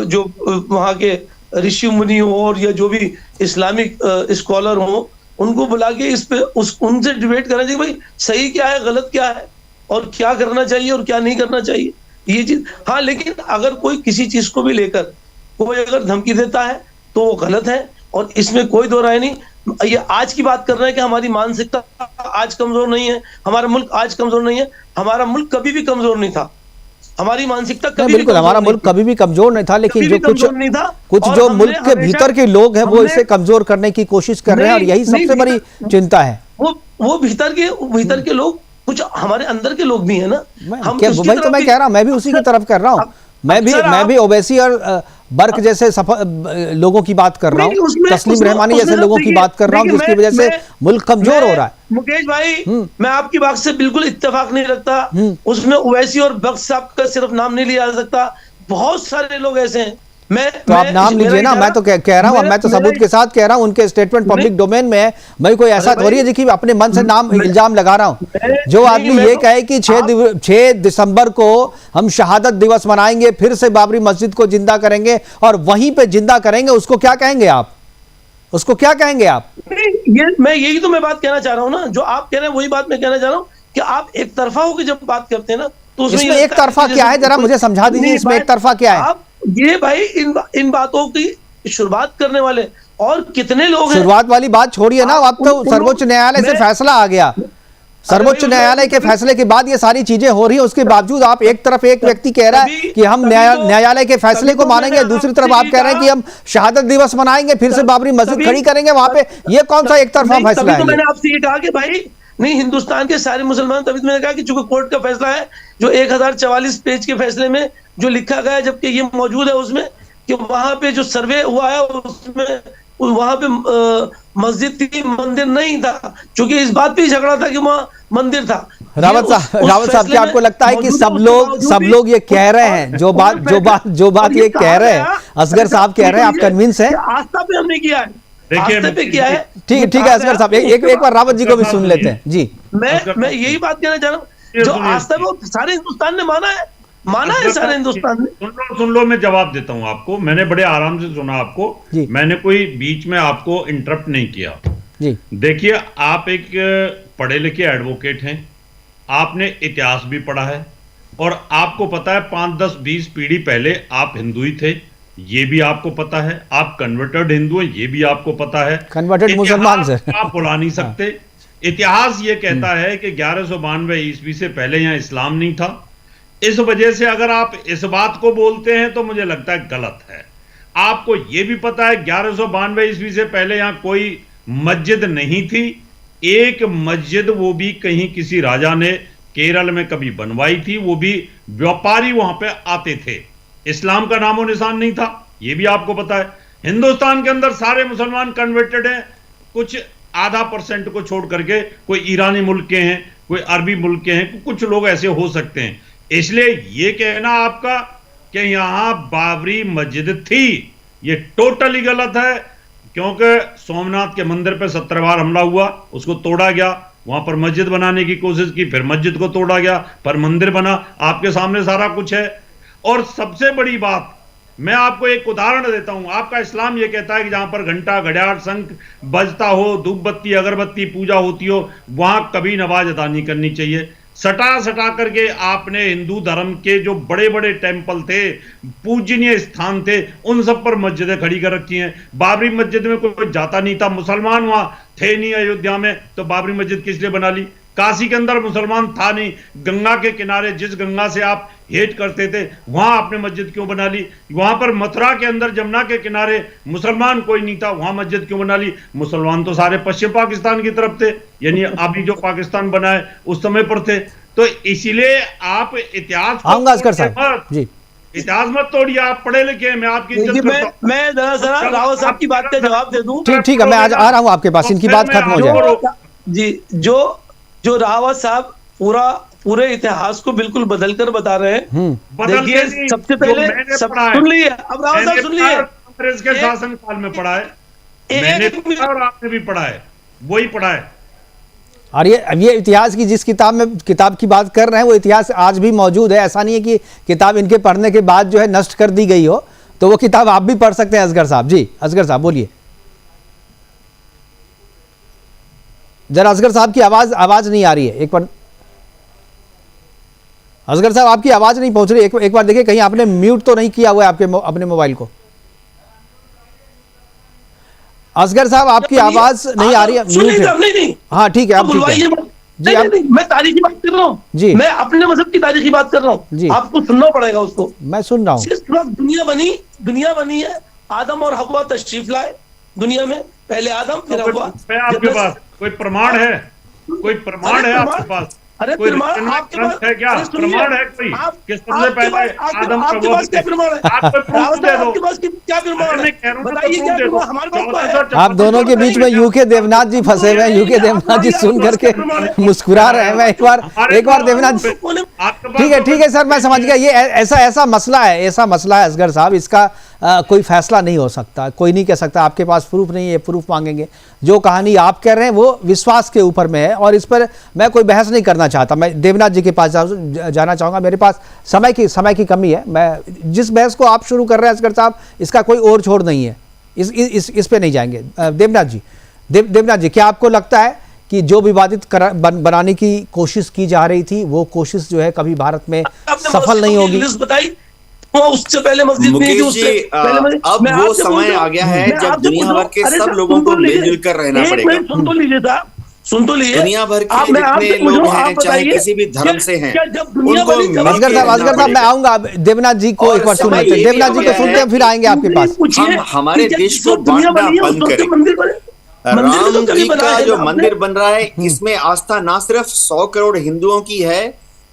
जो वहां के ऋषि मुनि हो और या जो भी इस्लामिक स्कॉलर हो, उनको बुला के इस पे उनसे डिबेट करना चाहिए, भाई सही क्या है, गलत क्या है, और क्या करना चाहिए और क्या नहीं करना चाहिए, ये चीज। हाँ, लेकिन अगर कोई किसी चीज को भी लेकर कोई अगर धमकी देता है तो वो गलत है, और इसमें कोई दो राय नहीं। ये आज की बात कर रहे हैं कि हमारी मानसिकता आज कमजोर नहीं है, हमारा मुल्क आज कमजोर नहीं है। हमारा मुल्क कभी भी कमजोर नहीं था, हमारी मानसिकता कभी बिल्कुल हमारा मुल्क कभी भी कमजोर नहीं था, लेकिन जो कुछ जो मुल्क के भीतर के लोग हैं वो इसे कमजोर करने की कोशिश कर रहे हैं, और यही सबसे बड़ी चिंता है। वो भीतर के लोग, कुछ हमारे अंदर के लोग भी है ना। वही तो मैं कह रहा हूँ, मैं भी उसी की तरफ कर रहा हूँ। मैं भी ओवैसी और बर्क जैसे लोगों की बात कर रहा हूँ, तस्लीम रहमानी जैसे लोगों की बात कर रहा हूँ, जिसकी वजह से मुल्क कमजोर हो रहा है। मुकेश भाई, मैं आपकी बात से बिल्कुल इत्तेफाक नहीं रखता। उसमें ओवैसी और बर्क साहब का सिर्फ नाम नहीं लिया जा सकता, बहुत सारे लोग ऐसे हैं। तो आप नाम लीजिए ना, मैं तो कह रहा हूँ, मैं तो सबूत के साथ कह रहा हूँ, उनके स्टेटमेंट पब्लिक डोमेन में है। मैं कोई ऐसा थोड़ी है कि अपने मन से नाम इल्जाम लगा रहा हूँ। जो आदमी ये कहे कि 6 दिसंबर को हम शहादत दिवस मनाएंगे, फिर से बाबरी मस्जिद को जिंदा करेंगे और वहीं पे जिंदा करेंगे, उसको क्या कहेंगे आप? उसको क्या कहेंगे आप? यही तो मैं बात कहना चाह रहा हूँ ना, जो आप कह रहे हैं वही बात मैं कहना चाह रहा हूँ कि आप एक तरफा होकर जब बात करते हैं ना, तो उसमें एक तरफा क्या है, जरा मुझे समझा दीजिए, इसमें एक तरफा क्या है? ये भाई इन बातों की शुरुआत करने वाले और कितने लोग हैं। शुरुआत वाली बात छोड़िए ना, अब तो सर्वोच्च न्यायालय से फैसला आ गया। सर्वोच्च न्यायालय के फैसले के बाद ये सारी चीजें हो रही हैं, उसके बावजूद आप एक तरफ एक व्यक्ति कह रहा है कि हम न्यायालय के फैसले को मानेंगे, दूसरी तरफ आप कह रहे हैं कि हम शहादत दिवस मनाएंगे, फिर से बाबरी मस्जिद खड़ी करेंगे वहां पे। ये कौन सा एक तरफा फैसला है? मैंने आपसे ये कहा कि भाई नहीं, हिंदुस्तान के सारे मुसलमान, तभी मैंने कहा कि चूंकि कोर्ट का फैसला है, जो 1044 पेज के फैसले में जो लिखा गया है, जबकि ये मौजूद है उसमें कि वहां पे जो सर्वे हुआ है उसमें वहां पे मस्जिद थी, मंदिर नहीं था, क्योंकि इस बात पे झगड़ा था कि वहां मंदिर था। रावत साहब, क्या आपको लगता है कि सब लोग ये कह रहे हैं, जो बात ये कह रहे हैं, असगर साहब कह रहे हैं, आप कन्विंस हैं? आस्था पे हमने किया है, देखिए पे किया है। ठीक है असगर साहब, एक बार रावत जी को भी सुन लेते हैं जी। मैं यही बात कहना चाह रहा हूँ, जो आस्था वो सारे हिंदुस्तान ने माना है सारे हिंदुस्तान में। सुन लो, मैं जवाब देता हूं आपको। मैंने बड़े आराम से सुना आपको, मैंने कोई बीच में आपको इंटरप्ट नहीं किया जी। देखिए, आप एक पढ़े लिखे एडवोकेट हैं, आपने इतिहास भी पढ़ा है, और आपको पता है 5, 10, 20 पीढ़ी पहले आप हिंदू ही थे, ये भी आपको पता है। आप कन्वर्टेड हिंदू हैं, ये भी आपको पता है। कन्वर्टेड मुसलमान से आप बुला नहीं सकते। इतिहास ये कहता है कि 1192 ईस्वी से पहले यहाँ इस्लाम नहीं था। इस वजह से अगर आप इस बात को बोलते हैं तो मुझे लगता है गलत है। आपको यह भी पता है 1192 ईस्वी से पहले यहां कोई मस्जिद नहीं थी। एक मस्जिद, वो भी कहीं किसी राजा ने केरल में कभी बनवाई थी, वो भी व्यापारी वहां पे आते थे। इस्लाम का नामो निशान नहीं था, यह भी आपको पता है। हिंदुस्तान के अंदर सारे मुसलमान कन्वर्टेड हैं, कुछ आधा % को छोड़ करके। कोई ईरानी मुल्क के हैं, कोई अरबी मुल्क के हैं, कुछ लोग ऐसे हो सकते हैं। इसलिए यह कहना आपका कि यहां बाबरी मस्जिद थी, यह टोटली गलत है। क्योंकि सोमनाथ के मंदिर पर 17 बार हमला हुआ, उसको तोड़ा गया, वहां पर मस्जिद बनाने की कोशिश की, फिर मस्जिद को तोड़ा गया, पर मंदिर बना। आपके सामने सारा कुछ है। और सबसे बड़ी बात, मैं आपको एक उदाहरण देता हूं। आपका इस्लाम यह कहता है कि जहां पर घंटा, घड़ियाल, शंख बजता हो, धूप बत्ती, अगरबत्ती पूजा होती हो, वहां कभी नमाज अदा नहीं करनी चाहिए। सटा करके आपने हिंदू धर्म के जो बड़े बड़े टेंपल थे, पूजनीय स्थान थे, उन सब पर मस्जिदें खड़ी कर रखी हैं। बाबरी मस्जिद में कोई जाता नहीं था, मुसलमान वहां थे नहीं अयोध्या में, तो बाबरी मस्जिद किस लिए बना ली? काशी के अंदर मुसलमान था नहीं, गंगा के किनारे, जिस गंगा से आप हेट करते थे, वहां आपने मस्जिद क्यों बना ली? वहां पर मथुरा के अंदर जमुना के किनारे मुसलमान कोई नहीं था, वहां मस्जिद क्यों बना ली? मुसलमान तो सारे पश्चिम पाकिस्तान की तरफ थे, यानी अभी जो पाकिस्तान बना है उस समय पर थे। तो इसीलिए आप इतिहास इतिहास मत तोड़िए, आप पढ़े लिखे हैं, मैं आपकी इज्जत करता हूं। मैं जरा रावत साहब की बात का जवाब दे दूं। ठीक है, मैं आज आ रहा हूं आपके पास, इनकी बात खत्म हो जाए जी। जो रावत साहब पूरे इतिहास को बिल्कुल बदलकर बता रहे हैं। देखिए, सबसे पहले सुन लीजिए, अब रावत साहब सुन लीजिए, कांग्रेस के शासन काल में पढ़ा है, मैंने और आपने भी पढ़ा है, वही पढ़ा है। और ये इतिहास की जिस किताब की बात कर रहे हैं, वो इतिहास आज भी मौजूद है। ऐसा नहीं है कि किताब इनके पढ़ने के बाद जो है नष्ट कर दी गई हो, तो वो किताब आप भी पढ़ सकते हैं। असगर साहब जी, असगर साहब बोलिए जरा। असगर साहब की आवाज नहीं आ रही है, एक बार असगर साहब आपकी आवाज नहीं पहुंच रही, एक बार देखिए कहीं आपने म्यूट तो नहीं किया हुआ है अपने मोबाइल को। असगर साहब आपकी आवाज नहीं आ रही है, म्यूट है। नहीं, हाँ ठीक है, आप ठीक है जी। नहीं, मैं तारीखी बात कर रहा हूँ जी, मैं अपने मजहब की तारीखी बात कर रहा हूँ, आपको सुनना पड़ेगा उसको। मैं सुन रहा हूँ। जिस वक्त दुनिया बनी है, आदम और हवा तशरीफ लाए दुनिया में, पहले आदम फिर हवा। आपके पास कोई प्रमाण है? कोई प्रमाण है आपके पास? अरे कोई प्रमाण आपके पास है क्या? प्रमाण है कोई कि सबसे पहले आदम आपके पास क्या प्रमाण है? आपके पास क्या प्रमाण है? बताइए क्या प्रमाण हमारे पास? आप दोनों के बीच में यूके देवनाथ जी फंसे हुए हैं। यूके देवनाथ जी सुन करके मुस्कुरा रहे हैं। मैं एक बार देवनाथ जी, ठीक है सर, मैं समझ गया। ये ऐसा मसला है असगर साहब, इसका कोई फैसला नहीं हो सकता, कोई नहीं कह सकता। आपके पास प्रूफ नहीं है, प्रूफ मांगेंगे। जो कहानी आप कह रहे हैं वो विश्वास के ऊपर में है, और इस पर मैं कोई बहस नहीं करना चाहता। मैं देवनाथ जी के पास जाना चाहूँगा। मेरे पास समय की कमी है। मैं जिस बहस को आप शुरू कर रहे हैं असगर साहब, इसका कोई और छोड़ नहीं है। इस पे नहीं जाएंगे। देवनाथ जी, क्या आपको लगता है कि जो विवादित बनाने की कोशिश की जा रही थी, वो कोशिश जो है कभी भारत में सफल नहीं होगी? उससे पहले मस्जिद मुकेश जी, अब वो समय आ गया है जब दुनिया भर के सब लोगों को मिलजुल कर रहना पड़ेगा। सुन तो लीजिए, दुनिया भर के जितने लोग हैं, चाहे किसी भी धर्म से हैं, उनको असगर साहब मैं आऊंगा। देवनाथ जी को एक बार सुन लेते हैं। देवनाथ जी को सुनते हैं, फिर आएंगे आपके पास। हम हमारे देश को बांटना बंद करें। राम जी का जो मंदिर बन रहा है, इसमें आस्था ना सिर्फ 100 करोड़ हिंदुओं की है,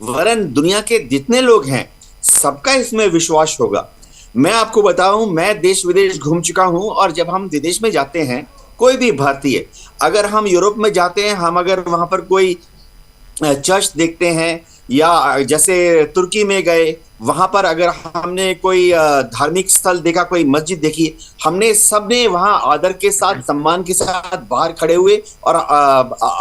वरन दुनिया के जितने लोग हैं सबका इसमें विश्वास होगा। मैं आपको बताऊं, मैं देश विदेश घूम चुका हूं, और जब हम विदेश में जाते हैं, कोई भी भारतीय, अगर हम यूरोप में जाते हैं, हम अगर वहां पर कोई चर्च देखते हैं, या जैसे तुर्की में गए, वहां पर अगर हमने कोई धार्मिक स्थल देखा, कोई मस्जिद देखी, हमने सबने वहां आदर के साथ, सम्मान के साथ बाहर खड़े हुए और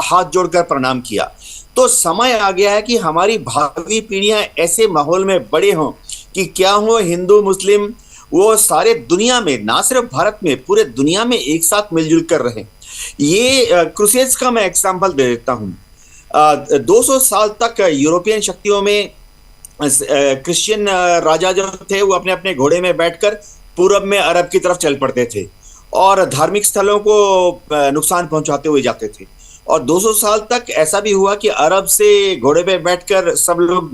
हाथ जोड़कर प्रणाम किया। तो समय आ गया है कि हमारी भावी पीढ़ियां ऐसे माहौल में बड़े हों कि क्या हो, हिंदू मुस्लिम वो सारे दुनिया में, ना सिर्फ भारत में, पूरे दुनिया में एक साथ मिलजुल कर रहे। ये क्रूसेड्स का मैं एग्जांपल दे देता हूँ। 200 साल तक यूरोपियन शक्तियों में क्रिश्चियन राजा जो थे, वो अपने अपने घोड़े में बैठकर पूरब में अरब की तरफ चल पड़ते थे और धार्मिक स्थलों को नुकसान पहुंचाते हुए जाते थे। और 200 साल तक ऐसा भी हुआ कि अरब से घोड़े पे बैठकर सब लोग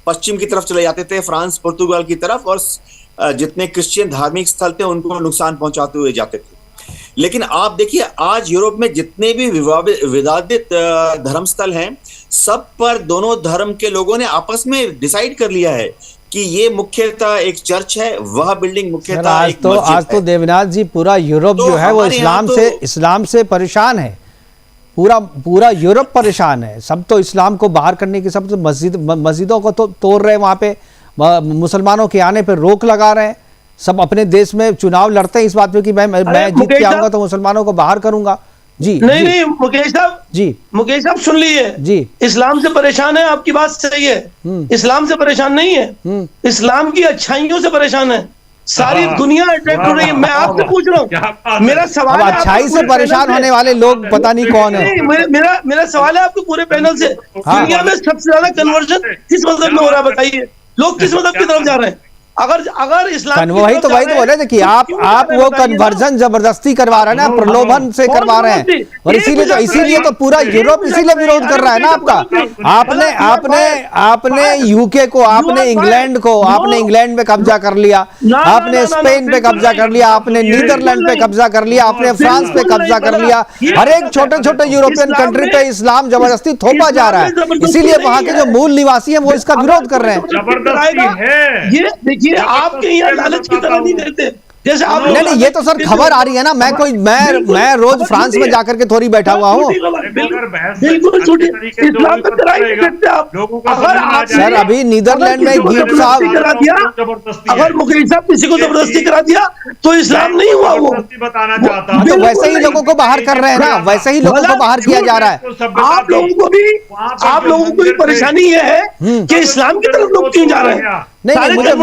पश्चिम की तरफ चले जाते थे, फ्रांस, पुर्तगाल की तरफ, और जितने क्रिश्चियन धार्मिक स्थल थे उनको नुकसान पहुंचाते हुए जाते थे। लेकिन आप देखिए, आज यूरोप में जितने भी विवादित धर्मस्थल हैं, सब पर दोनों धर्म के लोगों ने आपस में डिसाइड कर लिया है कि ये मुख्यतः एक चर्च है, वह बिल्डिंग मुख्यतः एक मस्जिद है। आज तो देवनाथ जी, पूरा यूरोप जो है वो इस्लाम से परेशान है। पूरा यूरोप परेशान है। सब तो इस्लाम को बाहर करने की, सब तो मस्जिदों को तो तोड़ रहे हैं, वहां पे मुसलमानों के आने पे रोक लगा रहे हैं। सब अपने देश में चुनाव लड़ते हैं इस बात पे कि मैं जीत के आऊंगा तो मुसलमानों को बाहर करूंगा। जी नहीं मुकेश साहब सुन लीजिए जी। इस्लाम से परेशान है, आपकी बात सही है। इस्लाम से परेशान नहीं है, इस्लाम की अच्छाइयों से परेशान है। सारी दुनिया अट्रैक्ट हो रही है। मैं आपसे पूछ रहा हूँ, मेरा सवाल है, अच्छाई से परेशान होने वाले लोग पता नहीं कौन है। मेरा सवाल है आपके पूरे पैनल से, दुनिया में सबसे ज्यादा कन्वर्जन किस मजहब में हो रहा है? बताइए, लोग किस मजहब की तरफ जा रहे हैं? अगर इस्लाम वही तो बोल रहे थे कि आप वो कन्वर्जन जबरदस्ती करवा रहे हैं ना, प्रलोभन से करवा रहे हैं, और इसीलिए तो पूरा यूरोप इसीलिए विरोध कर रहा है ना आपका। आपने यूके को, आपने इंग्लैंड पे कब्जा कर लिया, आपने स्पेन पे कब्जा कर लिया, आपने नीदरलैंड पे कब्जा कर लिया, आपने फ्रांस पे कब्जा कर लिया। हर एक छोटे छोटे यूरोपियन कंट्री पे इस्लाम जबरदस्ती थोपा जा रहा है। इसीलिए वहां के जो मूल निवासी है वो इसका विरोध कर रहे हैं। ये देखिए, आपके यहाँ लालच की तरह नहीं देते जैसे आप। नहीं, ये तो सर खबर आ रही है ना। मैं रोज फ्रांस में जाकर के थोड़ी बैठा हुआ हूँ सर। अभी नीदरलैंड में गीत साहब, अगर मुकेश साहब किसी को जबरदस्ती करा दिया तो इस्लाम नहीं हुआ वो। तो वैसे ही लोगों को बाहर कर रहे हैं ना, वैसे ही लोगों को बाहर किया जा रहा है। आप लोगों को भी परेशानी ये है कि इस्लाम की तरफ लोग क्यों जा रहे हैं? नहीं,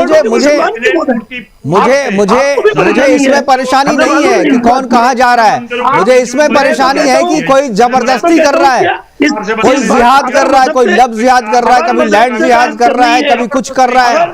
मुझे इसमें परेशानी नहीं है कि कौन कहाँ जा रहा है। मुझे इसमें परेशानी है कि कोई जबरदस्ती कर रहा है, कोई जिहाद कर रहा है, कोई लफ्ज़ जिहाद कर रहा है, कभी लैंड जिहाद कर रहा है, कभी कुछ कर रहा है।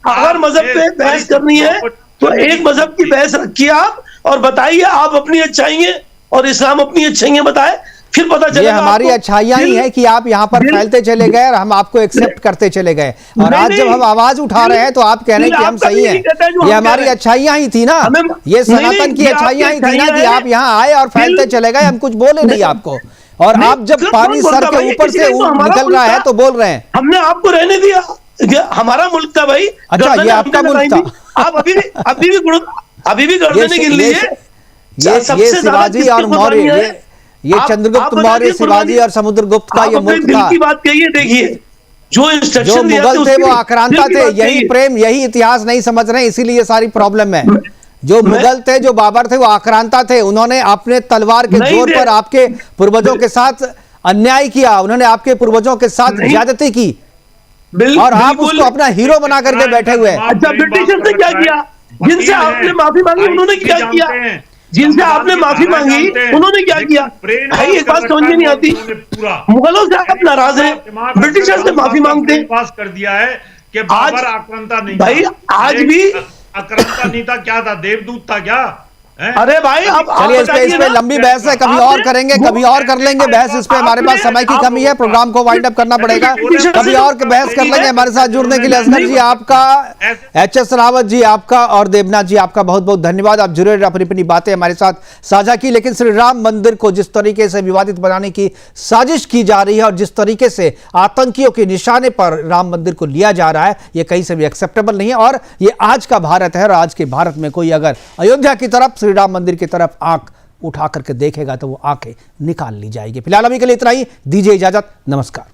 अगर मजहब पे बहस करनी है तो एक मजहब की बहस रखिए आप, और बताइए आप अपनी अच्छाइयां और इस्लाम अपनी अच्छाइयां बताए, फिर पता ये चलेगा हमारी आपको। अच्छाइयां ही है कि आप यहाँ पर फैलते चले गए और हम आपको एक्सेप्ट करते चले गए, और नहीं, आज जब हम आवाज उठा रहे हैं तो आप कह रहे हैं कि हम आपका सही भी हैं। नहीं कहता है जो ये हम कह हमारी रहे हैं। अच्छाइयां ही थी ना, हमें- ये सनातन नहीं, की ये अच्छाइयां ही आपकी थी ना कि अच्छाइयां आप यहाँ आए और फैलते बिल्कुल। चले गए, हम कुछ बोले नहीं आपको, और नहीं, आप जब कौन पानी बोलता सर के भाई? ऊपर इसलिए से तो हमारा निकल रहा मुल्क है था। तो बोल रहे हैं। हमने आपको रहने दिया, ये हमारा मुल्क था भाई। अच्छा, गर्दनें ये आपका हमने मुल्क लगाई था। थी। आप अभी भी गर्दनें गिन लीजिए। ये सबसे ज्यादा शिवाजी किसकी और मौर्य, कुर्बानियां हैं? ये आप चंद्रगुप्त बता मौर्य, दीजिए शिवाजी कुर्बानी। और समुद्रगुप्त का आप ये अपने मुल्क दिल था। की बात कहिए, देखिए जो जो इंस्ट्रक्शन दिया मुगल थे उसकी वो दिल आक्रांता की थे, बात यही कहिए। प्रेम, यही इतिहास नहीं समझ रहे हैं, इसीलिए ये सारी प्रॉब्लम है। जो मुगल थे, जो बाबर थे, वो आक्रांता थे, उन्होंने अपने तलवार के नहीं जोर थे। पर आपके पूर्वजों के साथ अन्याय किया, उन्होंने आपके पूर्वजों के साथ नहीं। ज्यादती की, और आप बिल्कुल। उसको अपना हीरो बना करके बैठे हुए हैं। अच्छा, ब्रिटिशर्स ने क्या किया? जिनसे आपने माफी मांगी उन्होंने क्या किया? जिनसे आपने माफी मांगी उन्होंने क्या किया? भाई एक बात समझ में नहीं आती, मुगलों से आप नाराज हैं, ब्रिटिशर्स से माफी मांगते हैं। पास कर दिया है कि आज बाबर आक्रांता नहीं भाई, था। आज एक भी आक्रांता नहीं था, क्या था? देवदूत था क्या? हैं? अरे भाई आप चलिए, इस बताइए पे ना। लंबी बहस है, कभी और करेंगे, कभी और कर लेंगे बहस इस पे, हमारे पास समय की कमी है, प्रोग्राम को वाइंड अप करना पड़ेगा, कभी और बहस कर लेंगे। हमारे साथ जुड़ने के लिए असगर जी आपका, एचएस रावत जी आपका, और देवनाथ जी आपका बहुत बहुत धन्यवाद। आप जुड़े अपनी अपनी बातें हमारे साथ साझा की। लेकिन श्री राम मंदिर को जिस तरीके से विवादित बनाने की साजिश की जा रही है और जिस तरीके से आतंकियों के निशाने पर राम मंदिर को लिया जा रहा है, यह कहीं से भी एक्सेप्टेबल नहीं है। और ये आज का भारत है, और आज के भारत में कोई अगर अयोध्या की तरफ, श्री राम मंदिर की तरफ आंख उठा करके देखेगा तो वो आंखें निकाल ली जाएगी। फिलहाल अभी के लिए इतना ही, दीजिए इजाजत, नमस्कार।